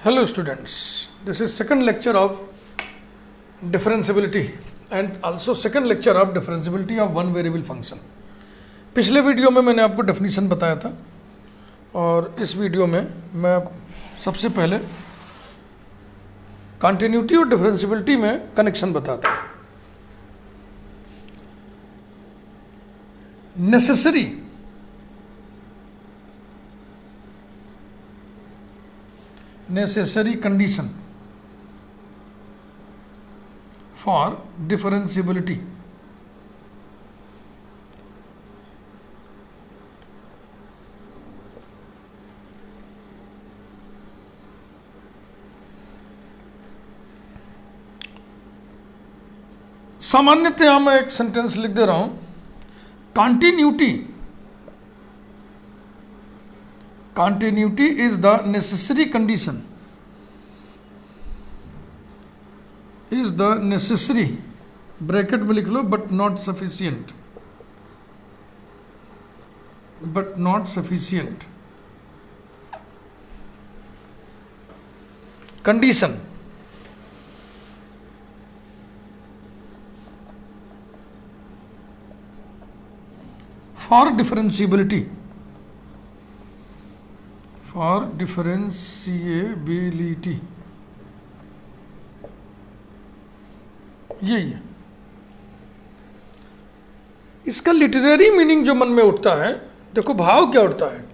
Hello students, this is second lecture of differentiability and also second lecture of differentiability of one variable function. पिछले video में मैंने आपको definition बताया था और इस वीडियो में मैं सबसे पहले कंटिन्यूटी और डिफरेंशियबिलिटी में कनेक्शन बताता हूँ. necessary condition for differentiability. सामान्यतः मैं एक सेंटेंस लिख दे रहा हूं. Continuity is the necessary condition, is the necessary bracket में लिख लो but not sufficient condition for differentiability. यही है. इसका लिटरेरी मीनिंग जो मन में उठता है, देखो भाव क्या उठता है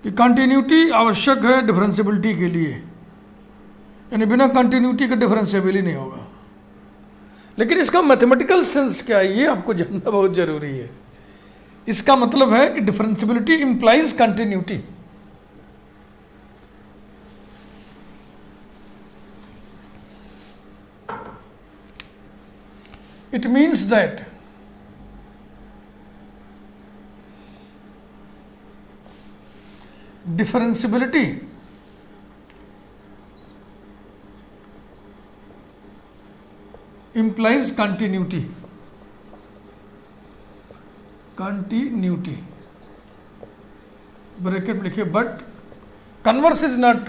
कि कंटिन्यूटी आवश्यक है डिफरेंशियबिलिटी के लिए, यानी बिना कंटिन्यूटी का डिफरेंशियबल ही नहीं होगा. लेकिन इसका मैथमेटिकल सेंस क्या है ये आपको जानना बहुत जरूरी है. इसका मतलब है कि differentiability implies continuity. It means that differentiability implies continuity. Bracket में लिखिए, but converse is not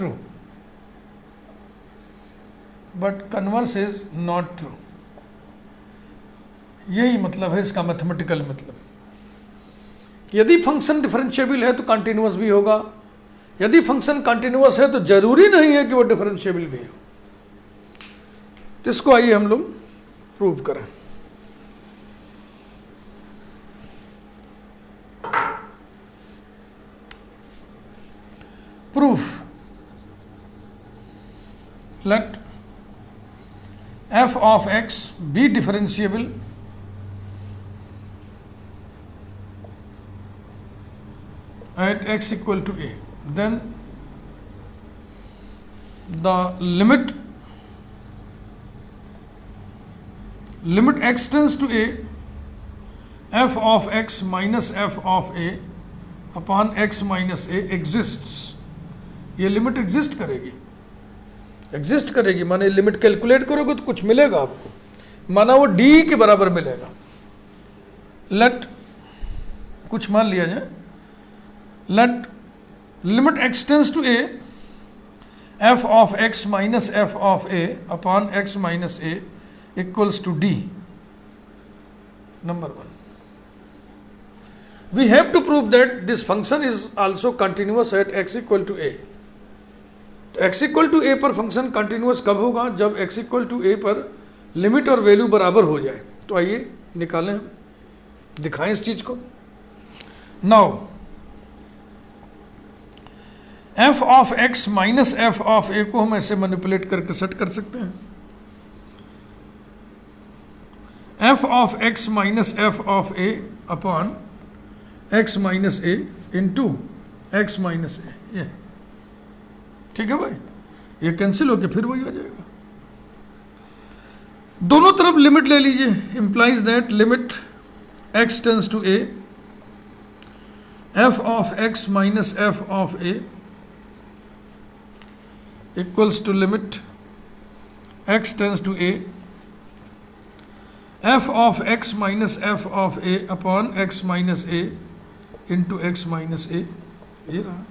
true. यही मतलब है इसका मैथमेटिकल मतलब. यदि फंक्शन डिफरेंशिएबल है तो कंटिन्यूअस भी होगा, यदि फंक्शन कंटिन्यूअस है तो जरूरी नहीं है कि वो डिफरेंशिएबल भी हो. तो इसको आइए हम लोग प्रूव करें. Proof. Let f of x be differentiable at x equal to a, then the limit x tends to a, f of x minus f of a upon x minus a exists. ये limit exist करेगी. माने limit calculate करोगे तो कुछ मिलेगा आपको, माना वो d के बराबर मिलेगा. लेट कुछ मान लिया जाए, let limit x tends to a, f of x minus f of a upon x minus a equals to d. Number one, we have to prove that this function is also continuous at x equal to a. तो x equal to a पर function continuous कब होगा? जब x equal to a पर limit और value बराबर हो जाए. तो आइए निकालें, हम दिखाएं इस चीज को. Now f of x minus f of a को हम ऐसे मैनिपुलेट करके सेट कर सकते हैं. f of x minus f of a upon x minus a into x minus a. ये ठीक है भाई, ये कैंसिल होके फिर वही आ जाएगा. दोनों तरफ लिमिट ले लीजिए. Implies that limit x tends to a, f of x minus f of a equals to limit x tends to a, f of x minus f of a upon x minus a into x minus a. ये रहा.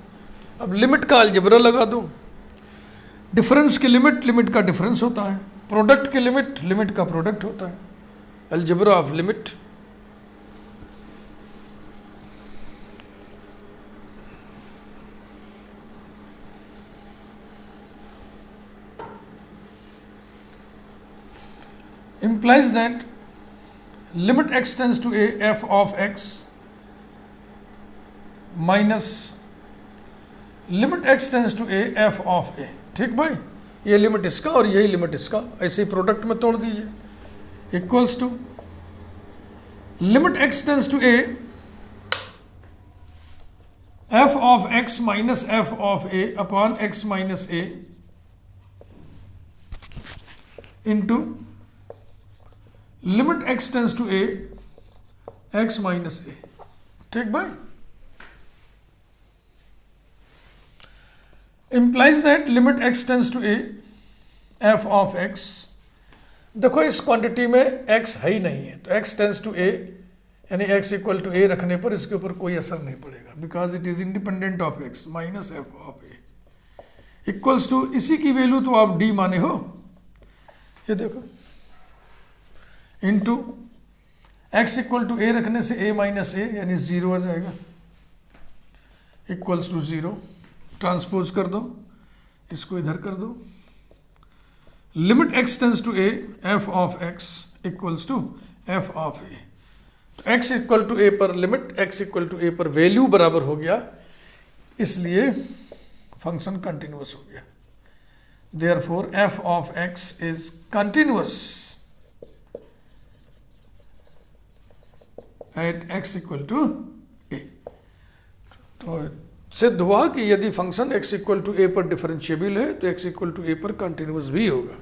अब limit का algebra लगा दो. Difference की limit limit का difference होता है, प्रोडक्ट की लिमिट लिमिट का प्रोडक्ट होता है, algebra of limit. implies that limit x tends to a f of x minus limit x tends to a f of a। ठीक भाई, ये लिमिट इसका और यही लिमिट इसका, ऐसे ही प्रोडक्ट में तोड़ दीजिए। Equals to limit x tends to a f of x minus f of a upon x minus a into limit x tends to a x minus a। ठीक भाई, implies that limit x tends to a f of x। देखो इस quantity में x है ही नहीं है, तो x tends to a यानी x इक्वल टू a रखने पर इसके ऊपर कोई असर नहीं पड़ेगा, because it is independent of x minus f of a equals to, इसी की वैल्यू तो आप d माने हो, ये देखो, into x equal to a रखने से a माइनस a यानी 0 आ जाएगा, इक्वल्स टू 0। ट्रांसपोज कर दो, इसको इधर कर दो, limit x tends to a f of x equals to f of a। तो x इक्वल टू a पर limit x equal to a पर वैल्यू बराबर हो गया, इसलिए फंक्शन कंटिन्यूअस हो गया। Therefore f of x is continuous at x equal to a। तो सिद्ध हुआ कि यदि function x equal to a पर डिफरेंशिएबल है तो x इक्वल टू a पर कंटिन्यूअस भी होगा।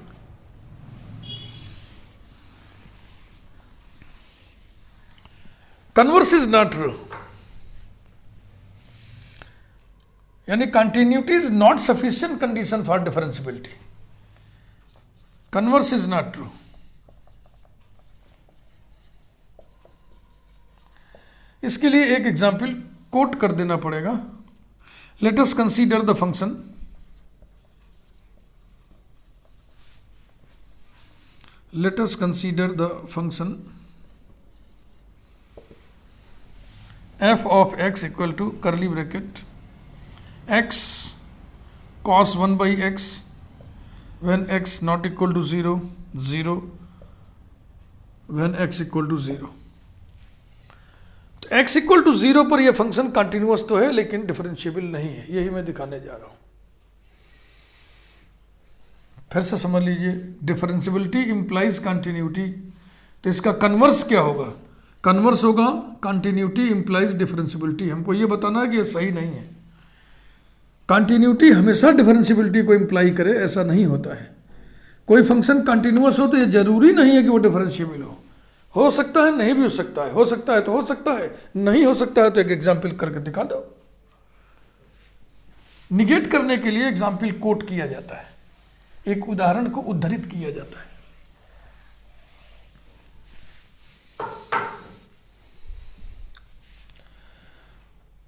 कन्वर्स इज नॉट ट्रू, यानी continuity is not sufficient condition for differentiability. Converse is not true. इसके लिए एक एग्जाम्पल कोट कर देना पड़ेगा। Let us consider the function f of x equal to curly bracket x cos 1 by x when x not equal to 0, 0 when x equal to 0। तो x equal to 0 पर यह function continuous तो है लेकिन differentiable नहीं है, यही मैं दिखाने जा रहा हूं। फिर से समझ लीजिए, डिफरेंशिएबिलिटी इंप्लाइज कंटिन्यूटी, तो इसका कन्वर्स क्या होगा? कन्वर्स होगा कंटिन्यूटी इंप्लाइज डिफरेंशिएबिलिटी। हमको ये बताना है कि ये सही नहीं है। कंटिन्यूटी हमेशा डिफरेंशिएबिलिटी को इंप्लाई करे, ऐसा नहीं होता है। कोई फंक्शन कंटिन्यूअस हो तो ये जरूरी नहीं है कि वो डिफरेंशिएबल हो सकता है, नहीं भी हो सकता है, हो सकता है तो हो सकता है, नहीं हो सकता है तो एक एग्जाम्पल करके दिखा दो। निगेट करने के लिए एग्जाम्पल कोट किया जाता है, एक उदाहरण को उद्धृत किया जाता है।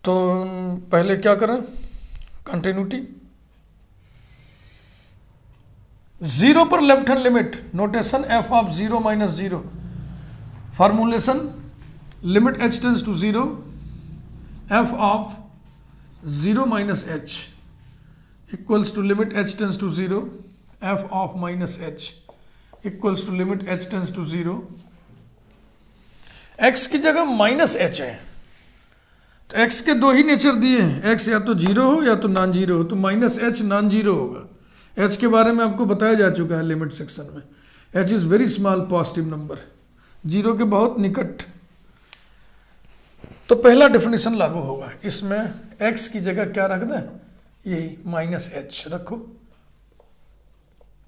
तो पहले क्या करें? कंटिन्यूटी 0 पर left hand limit, notation f of 0 minus 0, formulation limit h tends to 0 f of 0 minus h equals to limit h tends to 0 f of minus h equals to limit h tends to 0। x की जगह minus h है, तो x के दो ही nature दिए हैं, x या तो जीरो हो या तो नॉन जीरो हो, तो माइनस h नॉन जीरो होगा। h के बारे में आपको बताया जा चुका है लिमिट सेक्शन में, h is very small positive number, zero के बहुत निकट। तो पहला डेफिनेशन लागू होगा, इसमें x की जगह क्या रख दें? यही माइनस h रखो,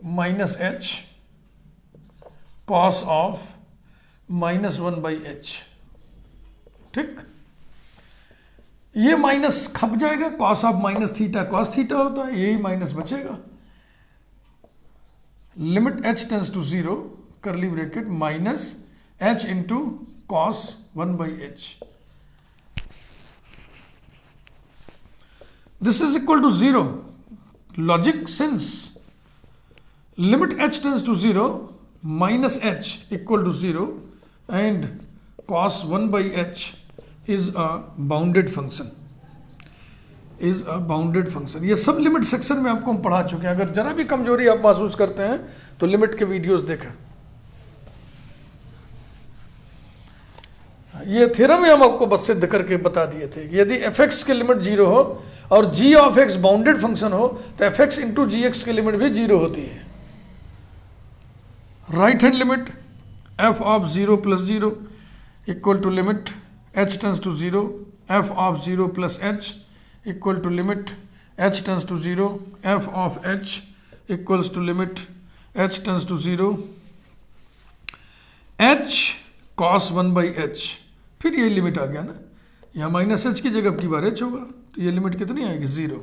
minus h cos of minus 1 by h। ठीक, ये माइनस खप जाएगा, cos of minus theta cos theta होता है, यही माइनस बचेगा। Limit h tends to 0 curly bracket minus h into cos 1 by h, this is equal to 0। Logic sense limit h tends to 0 minus h equal to 0 and cos 1 by h इज a bounded function, is a bounded function. ये सब limit section में आपको हम पढ़ा चुके हैं। अगर जरा भी कमजोरी आप महसूस करते हैं तो लिमिट के वीडियोस देखें। ये थ्योरम ही हम आपको बस सिद्ध करके बता दिए थे कि यदि एफ एक्स की लिमिट 0 हो और G of X bounded function हो तो F X into G X की लिमिट भी 0 होती है। Right hand limit F of 0 plus 0 equal to limit h tends to 0 f of 0 plus h equal to limit h tends to 0 f of h equals to limit h tends to 0 h cos 1 by h। फिर ये limit आ गया ना, यहाँ minus h की जगह की बार h होगा, तो ये लिमिट कितनी आएगी 0।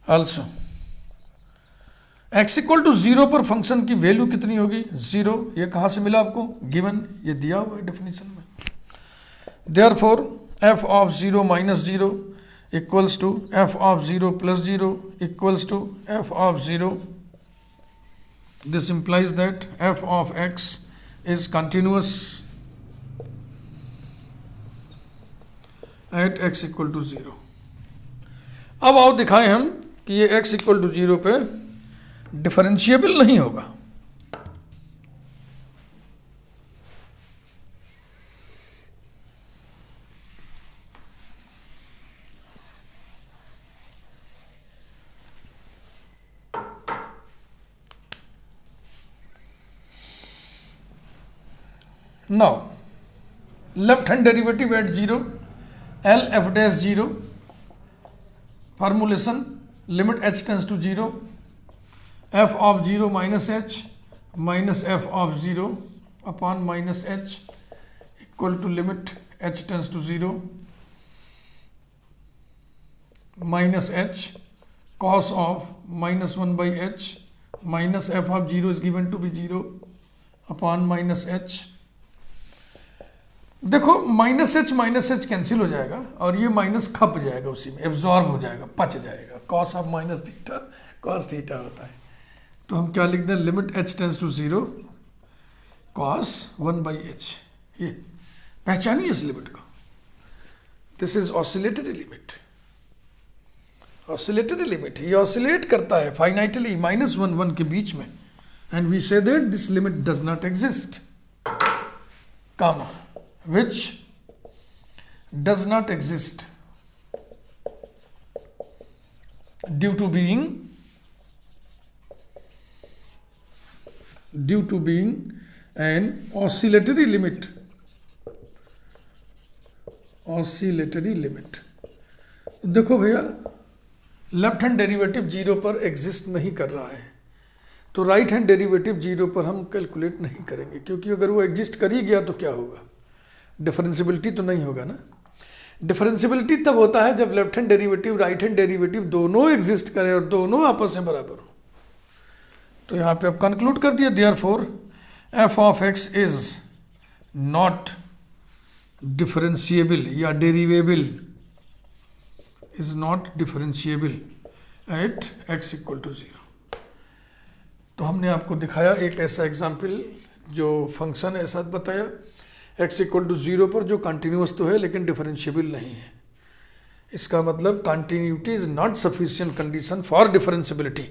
आल्सो x इक्वल टू 0 पर फंक्शन की वैल्यू कितनी होगी 0। ये कहाँ से मिला आपको, गिवन, ये दिया हुआ है डेफिनेशन में। Therefore f of 0 minus 0 equals to f of 0 plus 0 equals to f of 0। This implies that f of x is continuous at x equal to 0। अब आओ दिखाएं हम कि ये x इक्वल टू 0 पे डिफरेंशिएबल नहीं होगा। Now left hand derivative at 0 L F dash 0 formulation limit h tends to 0 f of 0 minus h minus f of 0 upon minus h equal to limit h tends to 0 minus h cos of minus 1 by h minus f of 0 is given to be 0 upon minus h। देखो minus h cancel हो जाएगा और ये minus खप जाएगा, उसी में absorb हो जाएगा, पच जाएगा। cos of minus theta cos theta होता है, तो हम क्या लिख दें, limit h tends to 0 cos 1 by h। ये पहचानिए इस लिमिट को, this is oscillatory limit. Oscillatory limit, ये ऑसिलेट करता है फाइनाइटली माइनस 1 1 के बीच में, and we say that this limit does not exist, comma which does not exist due to being an oscillatory limit। oscillatory limit, देखो भैया left hand derivative 0 पर exist नहीं कर रहा है, तो राइट हैंड डेरिवेटिव 0 पर हम कैलकुलेट नहीं करेंगे, क्योंकि अगर वो एग्जिस्ट कर ही गया तो क्या होगा, डिफरेंशियबिलिटी तो नहीं होगा ना। डिफरेंशियबिलिटी तब होता है जब left hand derivative right hand derivative दोनों एग्जिस्ट करें और दोनों आपस में बराबर हो। तो यहाँ पे अब कंक्लूड कर दिया, therefore f of x is not differentiable या derivable, is not differentiable at x equal to 0। तो हमने आपको दिखाया एक ऐसा एग्जाम्पल जो फंक्शन ऐसा बताया x इक्वल टू 0 पर जो कंटिन्यूस तो है लेकिन डिफरेंशिएबल नहीं है। इसका मतलब continuity is not sufficient condition for differentiability.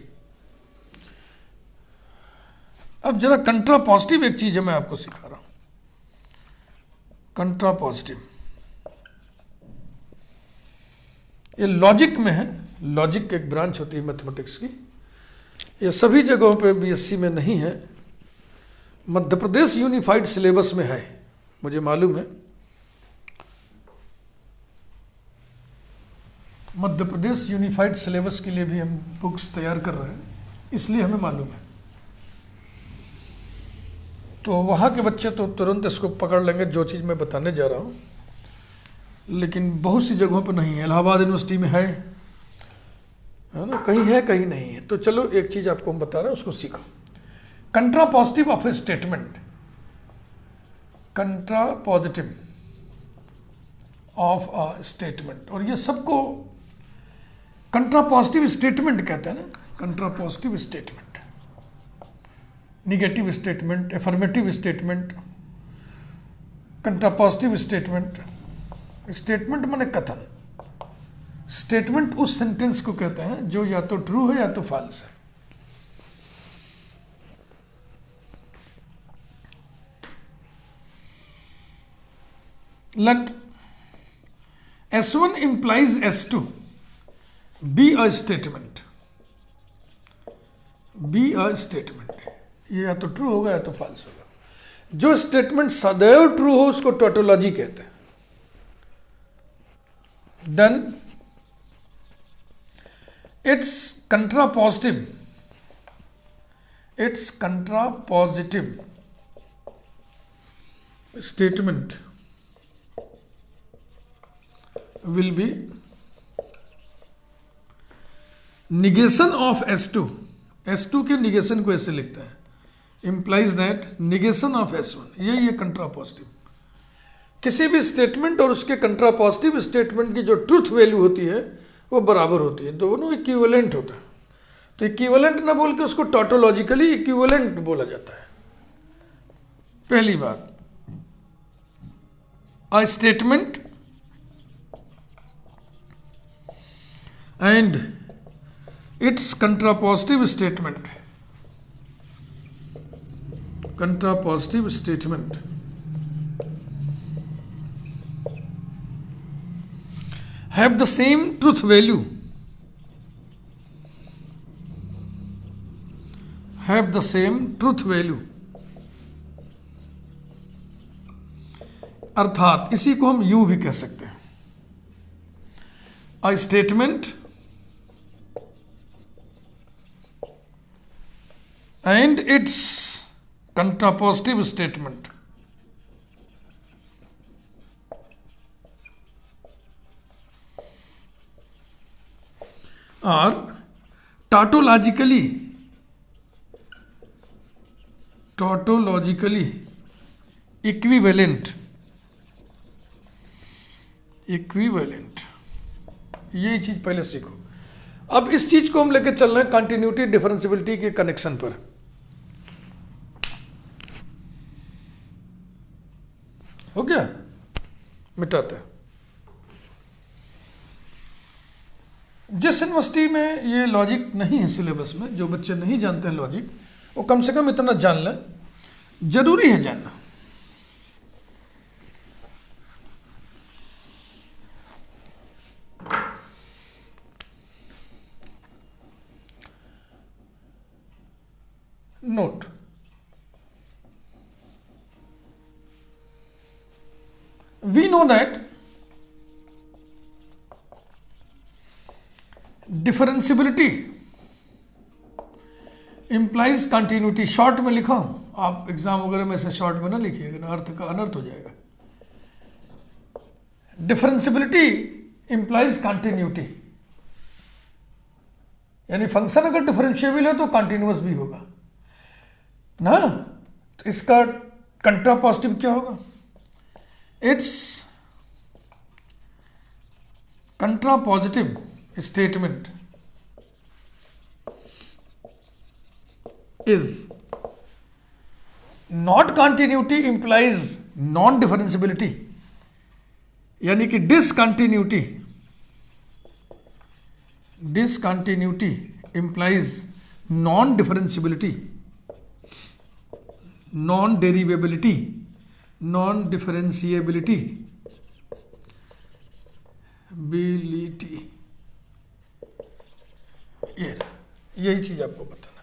अब जरा कंट्रा पॉजिटिव एक चीज है, मैं आपको सिखा रहा हूं। कंट्रा पॉजिटिव ये लॉजिक में है, लॉजिक एक ब्रांच होती है मैथमेटिक्स की। ये सभी जगहों पे बीएससी में नहीं है, मध्य प्रदेश यूनिफाइड सिलेबस में है, मुझे मालूम है। मध्य प्रदेश यूनिफाइड सिलेबस के लिए भी हम बुक्स तैयार कर रहे हैं, इसलिए हमें मालूम है। तो वहाँ के बच्चे तो तुरंत इसको पकड़ लेंगे जो चीज़ मैं बताने जा रहा हूँ, लेकिन बहुत सी जगहों पर नहीं है। इलाहाबाद यूनिवर्सिटी में है ना, कहीं है कहीं नहीं है। तो चलो एक चीज़ आपको हम बता रहे हैं, उसको सीखो। Contrapositive of a statement, contrapositive of a statement, और ये सबको कंट्रा पॉजिटिव स्टेटमेंट कहते हैं ना। Contrapositive statement, negative statement, affirmative statement, contrapositive statement. Statement माने कथन। स्टेटमेंट उस सेंटेंस को कहते हैं जो या तो ट्रू है या तो फॉल्स है। Let S1 implies S2 be a statement, be a statement। ये या तो ट्रू होगा या तो फॉल्स होगा। जो स्टेटमेंट सदैव ट्रू हो उसको टोटोलॉजी कहते हैं। Then it's contrapositive, it's contrapositive statement will be negation of S2। S2 के निगेशन को ऐसे लिखते हैं, implies that negation of S1। यही है कंट्रापोजिटिव। किसी भी स्टेटमेंट और उसके कंट्रापोजिटिव स्टेटमेंट की जो ट्रूथ वैल्यू होती है वो बराबर होती है, दोनों इक्विवेलेंट होता है। तो इक्विवेलेंट ना बोल के उसको टोटोलॉजिकली इक्विवेलेंट बोला जाता है। पहली बात, a statement and its contrapositive statement, contrapositive statement have the same truth value, have the same truth value। अर्थात इसी को हम यूं भी कह सकते हैं, a statement and its contrapositive statement are tautologically equivalent, equivalent। यही चीज पहले सीखो। अब इस चीज को हम लेके चल रहे हैं कंटिन्यूटी डिफरेंशियबिलिटी के कनेक्शन पर। हो गया, मिटाते हैं। जिस यूनिवर्सिटी में ये लॉजिक नहीं है सिलेबस में, जो बच्चे नहीं जानते हैं लॉजिक, वो कम से कम इतना जान लें, जरूरी है जानना। Note, we know that differentiability implies continuity। Short में लिखा हूं, आप एग्जाम वगैरह में से शॉर्ट में ना लिखिएगा ना, अर्थ का अनर्थ हो जाएगा। डिफरेंशियबिलिटी इंप्लाइज कंटिन्यूटी, यानी फंक्शन अगर डिफरेंशिएबल है तो कंटिन्यूअस भी होगा ना। तो इसका कंट्रापोजिटिव क्या होगा? Its contrapositive statement is not continuity implies non-differentiability, यानी कि discontinuity implies non-differentiability, non-derivability, non differentiability, यही चीज आपको बताना।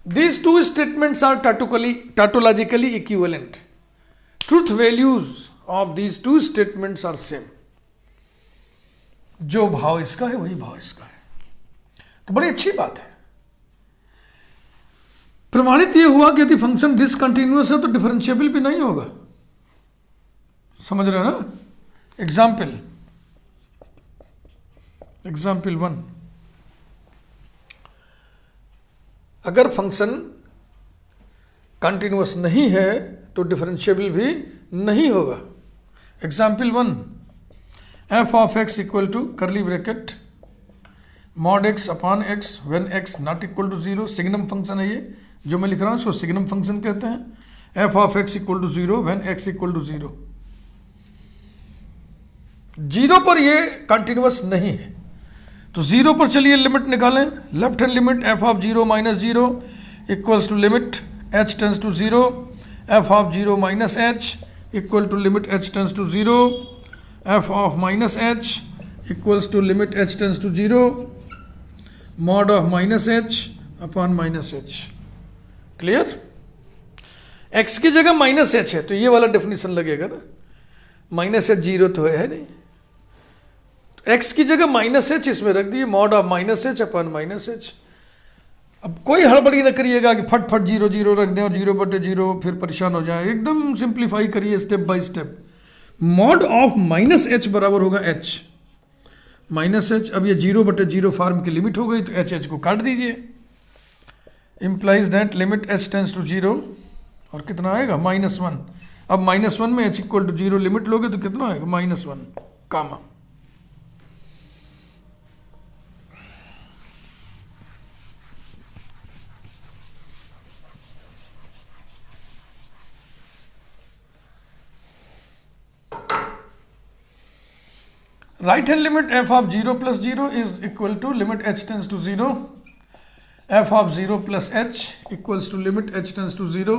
These two statements are tautologically equivalent. Truth values of these two statements are same। जो भाव इसका है वही भाव इसका है। तो बड़ी अच्छी बात है। प्रमाणित यह हुआ कि यदि फंक्शन डिसकंटिन्यूअस है तो डिफरेंशिएबल भी नहीं होगा। समझ रहे हो ना? एग्जाम्पल 1, अगर फंक्शन कंटिन्यूअस नहीं है तो डिफरेंशिएबल भी नहीं होगा। Example 1, f of x equal to curly bracket mod x upon x when x not equal to zero. Signum function है ये जो मैं लिख रहा हूँ, इसको सिग्नम फंक्शन कहते हैं। F of x equal to zero when x equal to zero. Zero पर ये कंटिन्यूअस नहीं है, तो जीरो पर चलिए लिमिट निकालें। Left hand limit F of zero minus zero equals to limit h tends to zero. F of zero minus h equal to limit h tends to zero. F of minus h equals to limit h tends to zero. Mod of minus h upon minus h. Clear? X की जगह minus H है तो ये वाला definition लगेगा ना, minus H zero तो है नहीं, तो एक्स की जगह माइनस एच इसमें रख दिए, mod of minus h upon minus H. अब कोई हड़बड़ी न करिएगा कि फट फट जीरो जीरो रख दें और जीरो बटे जीरो फिर परेशान हो जाए, एकदम सिंप्लीफाई करिए step by step. Mod of minus H बराबर होगा एच माइनस एच। अब ये जीरो बटे जीरो फार्म की लिमिट हो गई तो एच एच को काट दीजिए। Implies that limit h tends to zero और कितना आएगा माइनस वन। अब माइनस वन में h equal to zero limit लोगे तो कितना आएगा minus one comma. Right hand limit F of zero plus zero is equal to limit h tends to zero. F of zero plus h equals to limit h tends to zero.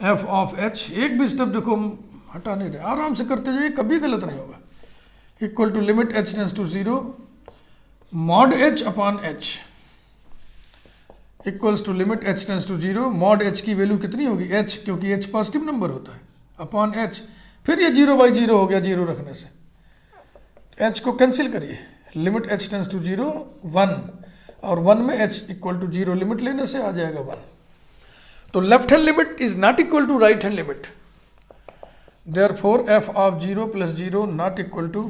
F of h, एक भी step देखो हटा नहीं रहे, आराम से करते जाइए, कभी गलत नहीं होगा। Equal to limit h tends to zero mod h upon h equals to limit h tends to zero. Mod h की वैल्यू कितनी होगी एच, क्योंकि एच पॉजिटिव नंबर होता है, अपॉन एच। फिर ये जीरो बाई जीरो हो गया जीरो रखने से, एच को कैंसिल करिए। Limit h tends to zero one, और वन में h equal to zero limit लेने से आ जाएगा वन। तो left hand limit is not equal to right hand limit, therefore f of zero plus zero not equal to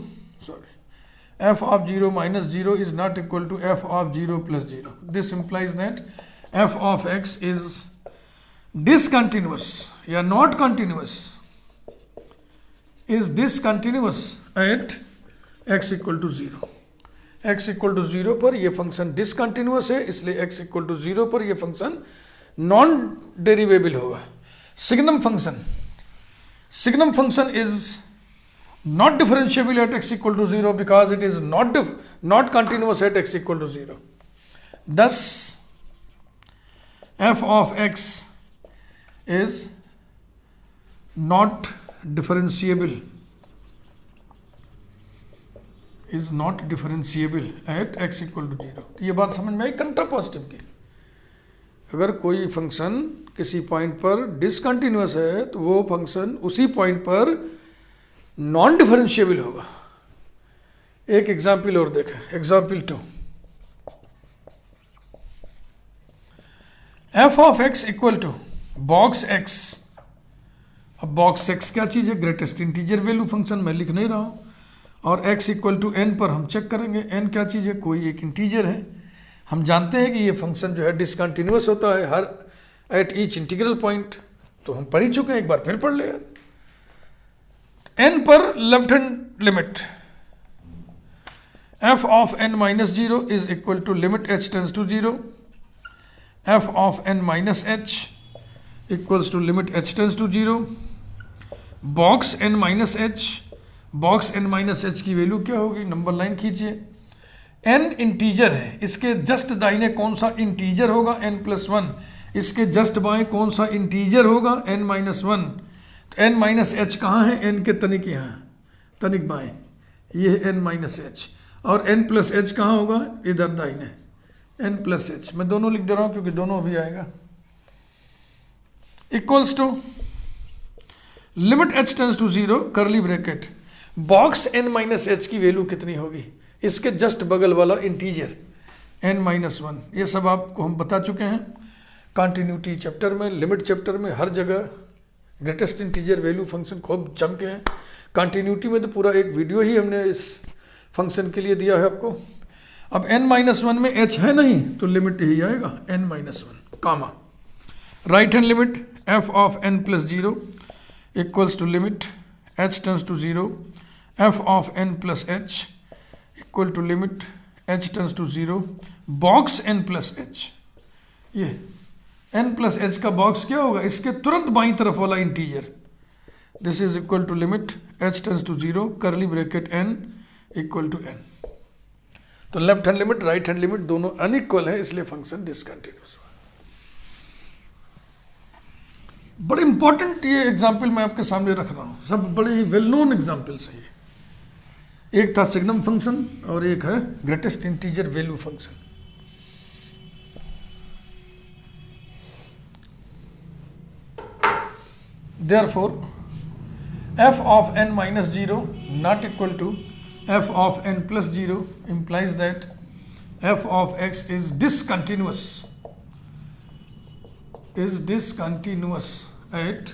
f of zero minus zero is not equal to f of zero plus zero. This implies that f of x is discontinuous या not continuous, is discontinuous eight x equal to zero. x equal to zero पर यह function discontinuous है, इसलिए x equal to zero पर यह function non derivable होगा। Signum function is not differentiable at x equal to zero because it is not continuous at x equal to zero. thus f of x is not differentiable at x equal to zero. ये बात समझ में आई कंट्रापोजिटिव की। अगर कोई function किसी point पर discontinuous है तो वो फंक्शन उसी पॉइंट पर नॉन डिफरेंशिएबल होगा। एक एग्जाम्पल और देखें, example 2। F of x equal to box x. अब बॉक्स एक्स क्या चीज़ है, ग्रेटेस्ट इंटीजर वैल्यू फंक्शन मैं लिख नहीं रहा हूँ, और x इक्वल टू एन पर हम चेक करेंगे n क्या चीज़ है, कोई एक इंटीजर है। हम जानते हैं कि ये फंक्शन जो है डिसकंटिन्यूअस होता है her at each integral point, तो हम पढ़ ही चुके हैं, एक बार फिर पढ़ ले यार। n पर left hand limit f of n minus zero is equal to limit h tends to zero. f of n minus h equals to limit h tends to zero. Box n minus h, box n minus h की value क्या होगी, number line खींचिए। n integer है, इसके just दाहिने कौन सा integer होगा n प्लस वन, इसके जस्ट बाएं कौन सा इंटीजर होगा n minus one. n minus H कहाँ है, n के तनिक यहाँ, तनिक बाएं, ये है n माइनस एच, और n प्लस एच कहाँ होगा, इधर दाहिने n प्लस एच। मैं दोनों लिख दे रहा हूँ क्योंकि दोनों अभी आएगा। Equals to limit h tends to zero curly bracket box n minus h की वैल्यू कितनी होगी, इसके जस्ट बगल वाला इंटीजर n माइनस वन। ये सब आपको हम बता चुके हैं कंटिन्यूटी चैप्टर में, लिमिट चैप्टर में, हर जगह ग्रेटेस्ट इंटीजर वैल्यू फंक्शन खूब चमके हैं। कंटिन्यूटी में तो पूरा एक वीडियो ही हमने इस फंक्शन के लिए दिया है आपको। अब n माइनस वन में h है नहीं तो लिमिट यही आएगा n minus one comma. Right hand limit f of n plus zero equals to limit h tends to zero f of n plus h equal to limit h tends to 0 box n plus h. ये n plus h का box क्या होगा, इसके तुरंत बाईं तरफ वाला integer. This is equal to limit h tends to 0 curly bracket n equal to n. तो left hand limit right hand limit दोनों अनइक्वल है, इसलिए फंक्शन डिसकंटिन्यूअस हुआ। बड़े इंपॉर्टेंट ये एग्जाम्पल मैं आपके सामने रख रहा हूं, सब बड़े ही वेल नोन एग्जाम्पल्स हैं ये। एक था सिग्नम फंक्शन और एक है greatest integer value function. Therefore, f of n minus 0 not equal to f of n plus 0 implies that f of x is discontinuous at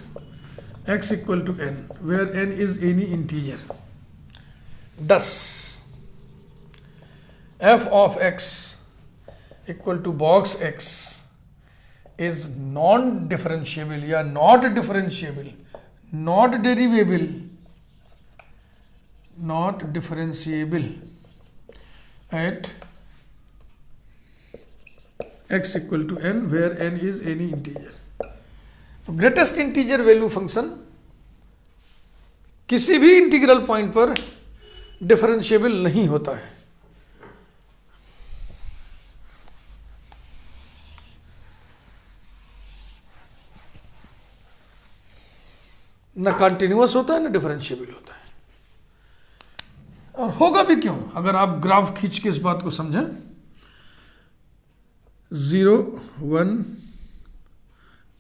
x equal to n, where n is any integer. Thus, f of x equal to box x is non-differentiable या not differentiable, not derivable, not differentiable at x equal to n where n is any integer. Greatest integer value function किसी भी integral point पर differentiable नहीं होता है। न continuous होता है न डिफरेंशिएबल होता है। और होगा भी क्यों, अगर आप ग्राफ खींच के इस बात को समझें। 0 1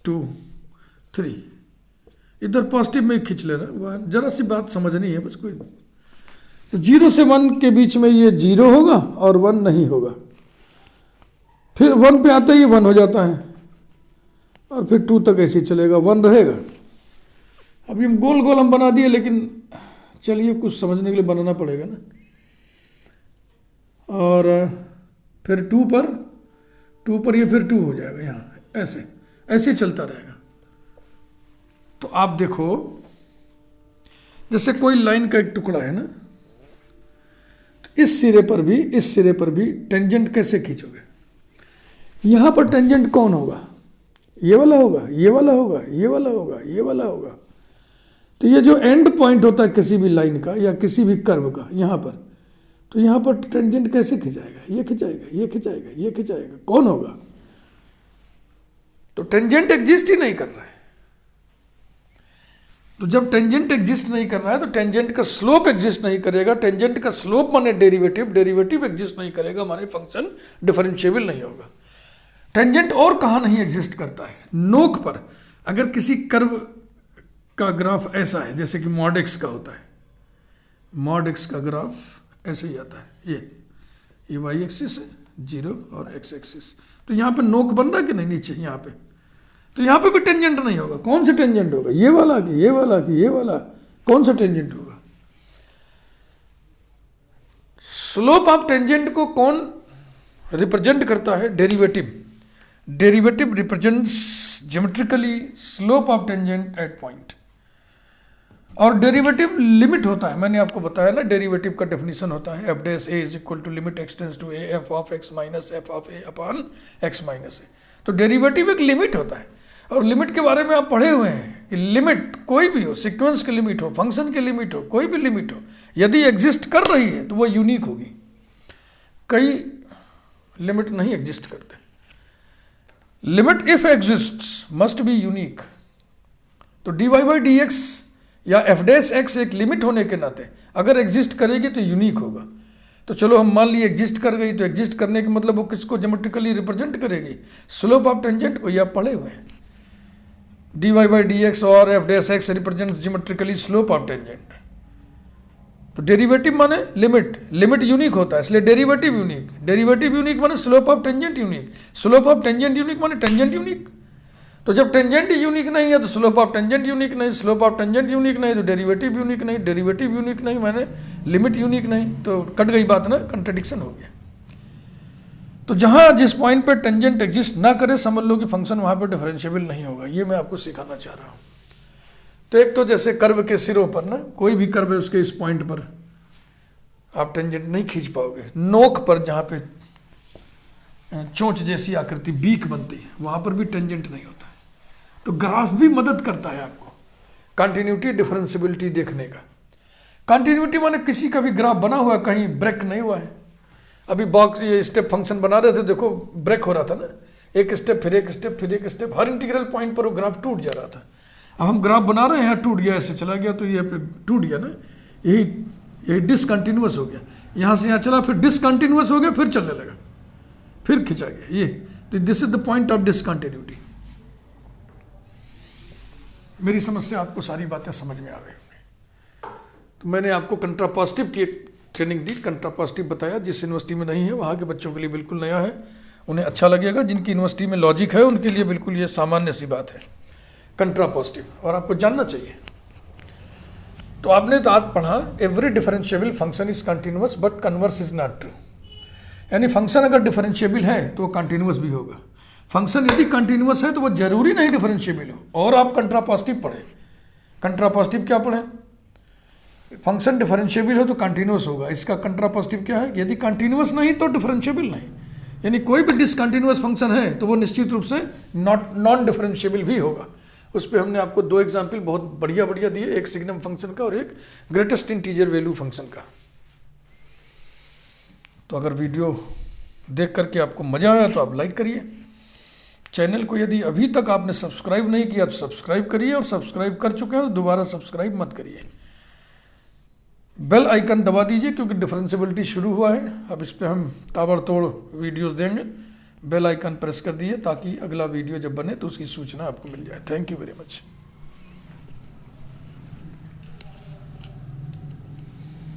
2 3 इधर पॉजिटिव में खींच ले रहा है, जरा सी बात समझनी है बस कोई। तो 0 से 1 के बीच में ये 0 होगा और 1 नहीं होगा, फिर 1 पे आते ही 1 हो जाता है और फिर 2 तक ऐसे ही चलेगा, 1 रहेगा। अभी हम गोल गोल हम बना दिए, लेकिन चलिए कुछ समझने के लिए बनाना पड़ेगा ना। और फिर 2 पर ये फिर 2 हो जाएगा, यहाँ ऐसे ऐसे चलता रहेगा। तो आप देखो, जैसे कोई लाइन का एक टुकड़ा है ना, तो इस सिरे पर भी टेंजेंट कैसे खींचोगे। यहां पर टेंजेंट कौन होगा, ये वाला होगा, ये वाला होगा, ये वाला होगा, ये वाला होगा। तो ये जो एंड पॉइंट होता है किसी भी लाइन का या किसी भी कर्व का, यहाँ पर, तो यहाँ पर टेंजेंट कैसे खिंचाएगा, ये खिंचाएगा, ये खिंचाएगा, ये खिंचाएगा, कौन होगा। तो टेंजेंट एग्जिस्ट ही नहीं कर रहा है। तो जब टेंजेंट एग्जिस्ट नहीं कर रहा है तो टेंजेंट का स्लोप एग्जिस्ट नहीं करेगा। टेंजेंट का स्लोप माने डेरिवेटिव एग्जिस्ट नहीं करेगा, माने फंक्शन डिफरेंशिएबल नहीं होगा। टेंजेंट और कहाँ नहीं एग्जिस्ट करता है, नोक पर। अगर किसी कर्व का ग्राफ ऐसा है, जैसे कि मॉड एक्स का होता है, मॉड एक्स का ग्राफ ऐसे ही आता है, ये वाई एक्सिस है 0 और एक्स एक्सिस। तो यहाँ पे नोक बन रहा है कि नहीं नीचे, यहाँ पे, तो यहाँ पे भी टेंजेंट नहीं होगा। कौन सा टेंजेंट होगा, ये वाला कि ये वाला कि ये वाला, कौन सा टेंजेंट होगा। स्लोप ऑफ टेंजेंट को कौन रिप्रेजेंट करता है, derivative. Derivative represents geometrically slope of tangent at point. और डेरिवेटिव लिमिट होता है, मैंने आपको बताया ना, डेरिवेटिव का डेफिनेशन होता है f dash a is equal to limit x tends to a f of x minus f of a upon x minus a. तो डेरिवेटिव एक लिमिट होता है। और लिमिट के बारे में आप पढ़े हुए हैं कि लिमिट कोई भी हो, सीक्वेंस की लिमिट हो, फंक्शन की लिमिट हो, कोई भी लिमिट हो, यदि एग्जिस्ट कर रही है तो वो यूनिक होगी। कई लिमिट नहीं एग्जिस्ट करते। Limit if exists must be unique. तो d y by d x या एफ डैश एक्स एक लिमिट होने के नाते अगर एग्जिस्ट करेगी तो यूनिक होगा। तो चलो हम मान लिए एग्जिस्ट कर गई, तो एग्जिस्ट करने का मतलब वो किसको ज्योमेट्रिकली रिप्रेजेंट करेगी, स्लोप ऑफ टेंजेंट को। ये आप पढ़े हुए हैं, d y by d x और f dash x represents geometrically slope of tangent. तो डेरिवेटिव माने लिमिट, लिमिट यूनिक होता है इसलिए डेरिवेटिव यूनिक। डेरिवेटिव यूनिक माने slope of tangent unique, slope of tangent unique माने टेंजेंट यूनिक। तो जब टेंजेंट यूनिक नहीं है तो स्लोप ऑफ टेंजेंट यूनिक नहीं, स्लोप ऑफ टेंजेंट यूनिक नहीं तो डेरिवेटिव यूनिक नहीं, डेरिवेटिव यूनिक नहीं माने लिमिट यूनिक नहीं। तो कट गई बात ना, कंट्रडिक्शन हो गया। तो जहां जिस पॉइंट पे टेंजेंट एग्जिस्ट ना करे, समझ लो कि फंक्शन वहां पर डिफरेंशिएबल नहीं होगा। ये मैं आपको सिखाना चाह रहा हूं। तो एक तो जैसे कर्व के सिरों पर ना, कोई भी कर्व है उसके इस पॉइंट पर आप टेंजेंट नहीं खींच पाओगे। नोक पर जहाँ पे चोंच जैसी आकृति बीक बनती है वहाँ पर भी टेंजेंट नहीं होता है। तो ग्राफ भी मदद करता है आपको कंटिन्यूटी डिफरेंशियबिलिटी देखने का। कंटिन्यूटी माने किसी का भी ग्राफ बना हुआ है, कहीं ब्रेक नहीं हुआ है। अभी बॉक्स ये स्टेप फंक्शन बना रहे थे, देखो ब्रेक हो रहा था ना, एक स्टेप फिर एक स्टेप फिर एक स्टेप, हर इंटीग्रल पॉइंट पर वो ग्राफ टूट जा रहा था। अब हम ग्राफ बना रहे हैं, यहाँ टूट गया, ऐसे चला गया तो ये टूट गया ना, यही डिसकंटिन्यूअस हो गया। यहाँ से यहाँ चला, फिर डिसकंटिन्यूअस हो गया, फिर चलने लगा, फिर खिंचा गया। ये तो this is the point of discontinuity. मेरी समस्या आपको सारी बातें समझ में आ गई होंगी। तो मैंने आपको कंट्रापॉजिटिव की एक ट्रेनिंग दी, कंट्रापॉजिटिव बताया। जिस यूनिवर्सिटी में नहीं है वहाँ के बच्चों के लिए बिल्कुल नया है, उन्हें अच्छा लगेगा। जिनकी यूनिवर्सिटी में लॉजिक है उनके लिए बिल्कुल ये सामान्य सी बात है कंट्रापॉजिटिव, और आपको जानना चाहिए। तो आपने तो आज पढ़ा every differentiable function is continuous but converse is not true. यानी फंक्शन अगर डिफरेंशिएबल है तो वो कंटिन्यूअस भी होगा, फंक्शन यदि कंटिन्यूअस है तो वो जरूरी नहीं डिफरेंशिएबल हो। और आप कंट्रापॉजिटिव पढ़े, कंट्रापॉजिटिव क्या पढ़े, फंक्शन डिफरेंशिएबल हो तो कंटिन्यूअस होगा। इसका कंट्रापॉजिटिव क्या है, यदि कंटिन्यूअस नहीं तो डिफरेंशिएबल नहीं। यानी कोई भी डिसकंटिन्यूअस फंक्शन है तो वो निश्चित रूप से नॉन डिफरेंशिएबल भी होगा। उस पर हमने आपको दो एग्जाम्पल बहुत बढ़िया बढ़िया दिए, एक सिग्नम फंक्शन का और एक ग्रेटेस्ट इंटीजर वैल्यू फंक्शन का। तो अगर वीडियो देख करके आपको मजा आया तो आप लाइक करिए। चैनल को यदि अभी तक आपने सब्सक्राइब नहीं किया तो सब्सक्राइब करिए, और सब्सक्राइब कर चुके हैं तो दोबारा सब्सक्राइब मत करिए। बेल आइकन दबा दीजिए क्योंकि डिफरेंशियबिलिटी शुरू हुआ है, अब इस पर हम ताबड़तोड़ वीडियोस देंगे। बेल आइकन प्रेस कर दिए ताकि अगला वीडियो जब बने तो उसकी सूचना आपको मिल जाए। Thank you very much.